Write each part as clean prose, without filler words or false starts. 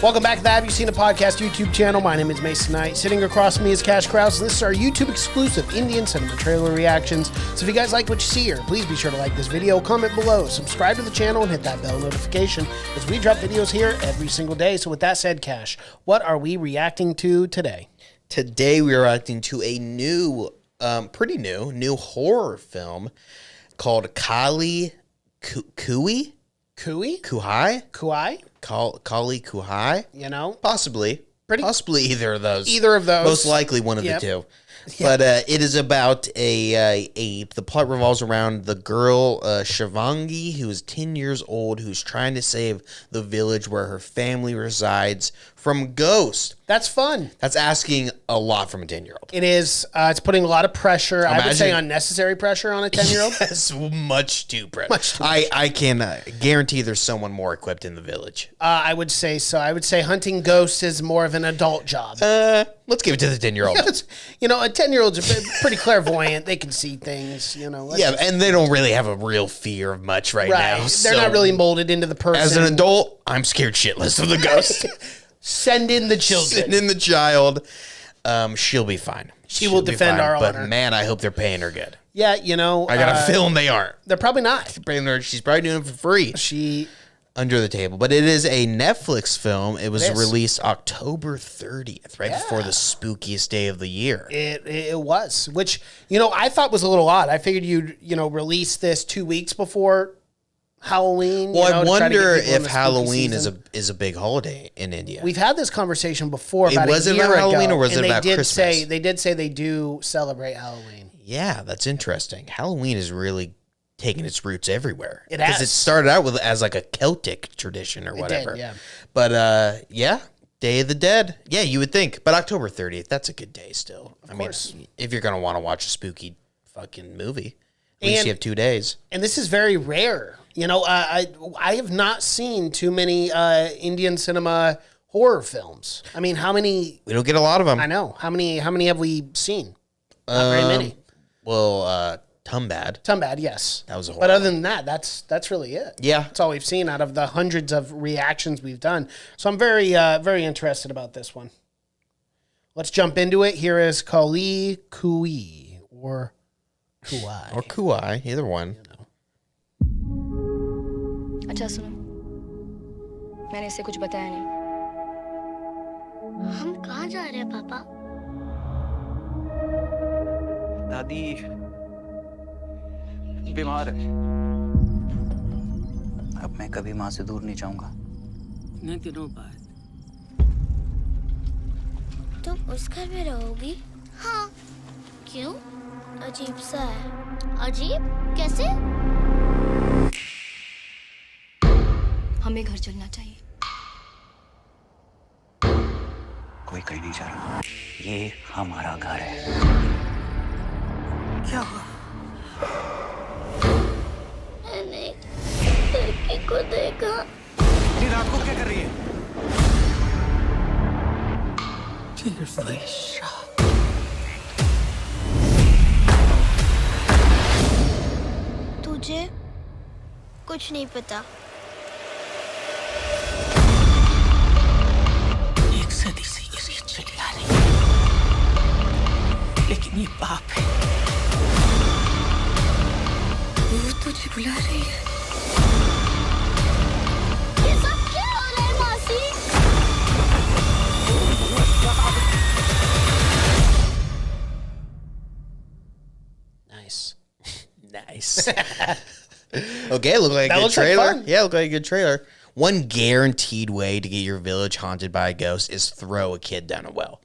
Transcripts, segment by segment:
Welcome back to the Have You Seen a Podcast YouTube channel. My name is Mason Knight. Sitting across from me is Cash Krause, and this is our YouTube exclusive Indian cinema trailer reactions. So if you guys like what you see here, please be sure to like this video, comment below, subscribe to the channel, and hit that bell notification as we drop videos here every single day. So with that said, Cash, what are we reacting to today? Today we are reacting to a new, pretty new horror film called Kaali Khuhi? Kaali Khuhi? You know? Possibly either of those. Either of those. Most likely one of the two. But it is about the plot revolves around the girl Shivangi, who is 10 years old, who's trying to save the village where her family resides from ghosts. That's fun. That's asking a lot from a 10-year-old. It is. It's putting a lot of pressure. I would say unnecessary pressure on a 10-year-old. Yes, much too pressure. I can guarantee there's someone more equipped in the village. I would say so. I would say hunting ghosts is more of an adult job. Let's give it to the 10-year-old. You know, a 10-year-old's pretty clairvoyant. They can see things, you know. And they don't really have a real fear of much right now. They're not really molded into the person. As an adult, I'm scared shitless of the ghost. Send in the children. Send in the child. She'll be fine. She will defend our honor. But man, I hope they're paying her good. Yeah, you know. I got a feeling they aren't. They're probably not. She's probably doing it for free. Under the table. But it is a Netflix film. It was released October 30th, right before the spookiest day of the year. It was, which, you know, I thought was a little odd. I figured you'd, release this 2 weeks before Halloween. Well, I wonder if Halloween is a big holiday in India. We've had this conversation before. Was it about Halloween or was it about Christmas? They did say they do celebrate Halloween. Yeah, that's interesting. Halloween is really taking its roots everywhere. It has. Because it started out as like a Celtic tradition or whatever. It did, yeah. But Day of the Dead. Yeah, you would think. But October 30th, that's a good day still. Of course. I mean, if you're going to want to watch a spooky fucking movie, at least you have 2 days. And this is very rare. You know, I have not seen too many Indian cinema horror films. I mean, how many? We don't get a lot of them. I know. How many have we seen? Not very many. Well, Tumbad. Tumbad, yes. That was a horror. But other than that, that's really it. Yeah. That's all we've seen out of the hundreds of reactions we've done. So I'm very, very interested about this one. Let's jump into it. Here is Kaali Khuhi or Khuhi. Or Khuhi, either one. अच्छा सुनो मैंने इसे कुछ बताया नहीं हम कहाँ जा रहे हैं पापा दादी बीमार है अब मैं कभी माँ से दूर नहीं जाऊंगा नहीं दिनों बाद तुम उस घर में रहोगी हाँ क्यों अजीब सा है अजीब कैसे हमें घर चलना चाहिए कोई कहीं नहीं जा रहा ये हमारा घर है क्या हुआ मैंने लड़की को देखा ये रात को क्या कर रही है तुझे कुछ नहीं पता सदी से ये रीत चली आ रही लेकिन ये पाप है वो तुझे बुला रही है ये सब क्या हो रहा है मासी Nice. Okay, look like a good trailer. Yeah, look like a good trailer. One guaranteed way to get your village haunted by a ghost is throw a kid down a well.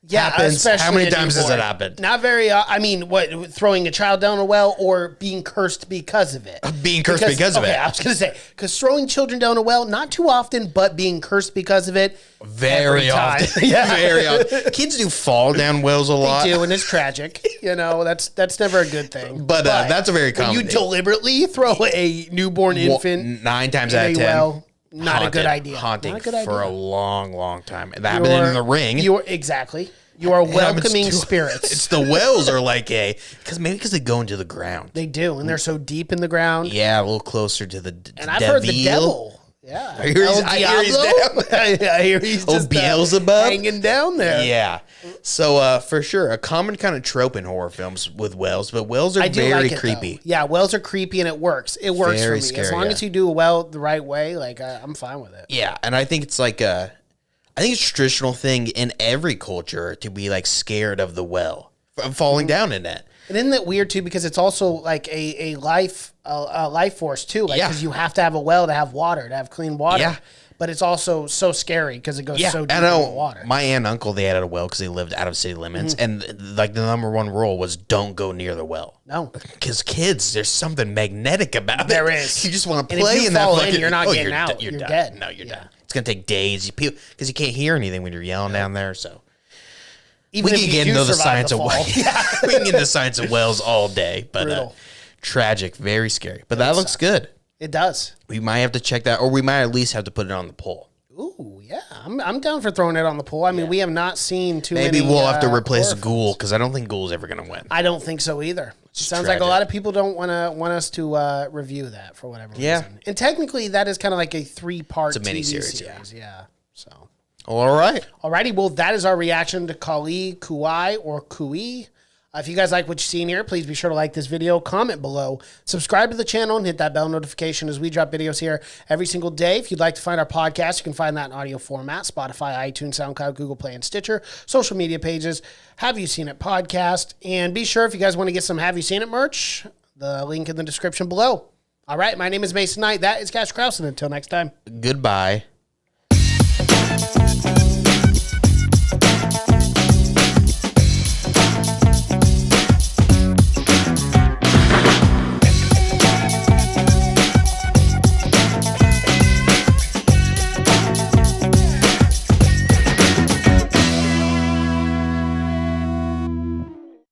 Yeah, especially how many times has it happened? Not very. I mean, what, throwing a child down a well or being cursed because of it? Being cursed because of it. I was going to say, because throwing children down a well, not too often, but being cursed because of it, very often. Yeah, very often. Kids do fall down wells a lot. They do, and it's tragic. You know, that's never a good thing. But that's a very common thing. You deliberately throw a newborn infant 9 times out of 10. Well, not a good idea. Haunting not a good idea. for a long, long time. That happened in the Ring. Exactly. You are welcoming spirits. It's the wells are like because they go into the ground. They do, and they're so deep in the ground. Yeah, a little closer to the and I've heard the devil Yeah. I hear he's down. I hear he's Oh, just Beelzebub? hanging down there. Yeah. So for sure, a common kind of trope in horror films with whales, but whales are I do very like it, creepy. though. Yeah, whales are creepy and it works. It works Very for me. scary, As long yeah. as you do a well the right way, like I'm fine with it. Yeah, and I think it's like I think it's a traditional thing in every culture to be like scared of the well, of falling down in it. And isn't that weird too? Because it's also like a life force too. Like Yeah. because you have to have a well to have water, to have clean water. Yeah. But it's also so scary because it goes Yeah, so deep I in the know. water. My aunt and uncle, they had a well because they lived out of city limits, and like the number one rule was don't go near the well. No. Because kids, there's something magnetic about it. There is. You just want to And if play you in that fall in, fucking. you're not getting you're out. You're, You're done. dead. No, you're Yeah. done. It's gonna take days. Because you can't hear anything when you're yelling down there. So Even we if can you get do into the survive science of fall. wells. We can get into science of wells all day, but Brutal. tragic, very scary. But that looks good. It does. We might have to check that, or we might at least have to put it on the poll. Ooh, yeah. I'm down for throwing it on the poll. I mean, we have not seen too Maybe many. we'll have to replace horror Ghoul films. because I don't think Ghoul's ever going to win. I don't think so either. Sounds like a tragic. lot of people don't want us to review that for whatever Yeah. reason. And technically, that is kind of like a 3-part It's a TV miniseries, series. Yeah. So, All right. alrighty. Well, that is our reaction to Kaali Khuhi or Khuhi. If you guys like what you see in here, please be sure to like this video, comment below, subscribe to the channel, and hit that bell notification as we drop videos here every single day. If you'd like to find our podcast, you can find that in audio format, Spotify, iTunes, SoundCloud, Google Play, and Stitcher, social media pages, Have You Seen It podcast, and be sure if you guys want to get some Have You Seen It merch, the link in the description below. All right, my name is Mason Knight. That is Cash Krause, and until next time. Goodbye.